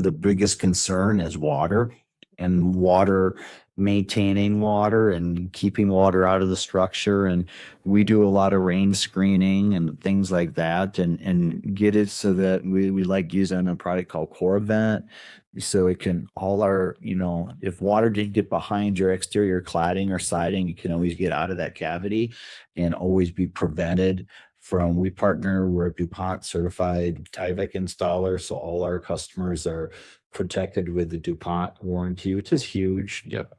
the biggest concern is water, and water, maintaining water and keeping water out of the structure. And we do a lot of rain screening and things like that, and get it so that we like using a product called Core Vent. So it can all our, if water did get behind your exterior cladding or siding, you can always get out of that cavity and always be prevented from. We're a DuPont certified Tyvek installer, so all our customers are protected with the DuPont warranty, which is huge. Yep.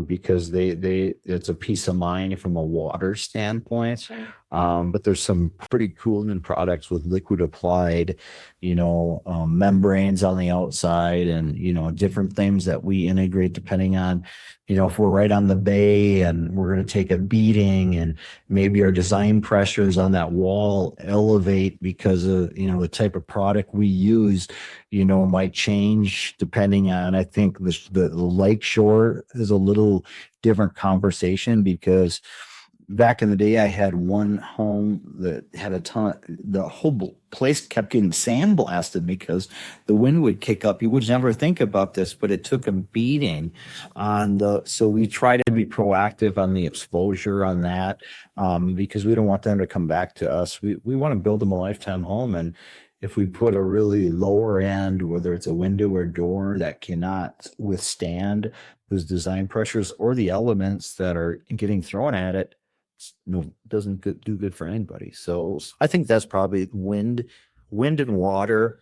Because it's a peace of mind from a water standpoint. But there's some pretty cool new products with liquid applied, membranes on the outside, and different things that we integrate depending on, if we're right on the bay and we're going to take a beating, and maybe our design pressures on that wall elevate because of the type of product we use, might change depending on. I think the lake shore is a little different conversation, because back in the day, I had one home that had the whole place kept getting sandblasted because the wind would kick up. You would never think about this, but it took a beating so we try to be proactive on the exposure on that, because we don't want them to come back to us. We want to build them a lifetime home. And if we put a really lower end, whether it's a window or door that cannot withstand those design pressures or the elements that are getting thrown at it, doesn't do good for anybody. So I think that's probably wind and water.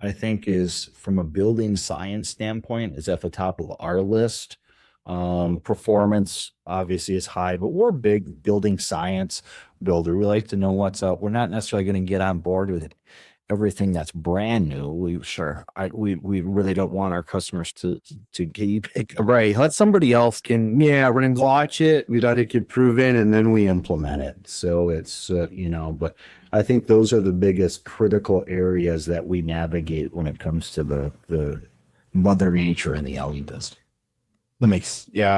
I think is, from a building science standpoint, is at the top of our list. Performance obviously is high, but we're a big building science builder. We like to know what's up. We're not necessarily going to get on board with everything that's brand new. We really don't want our customers to keep it. Right. Let somebody else run and watch it. We let it get proven, and then we implement it. So it's, but I think those are the biggest critical areas that we navigate when it comes to the mother nature in the alley business. That makes, yeah.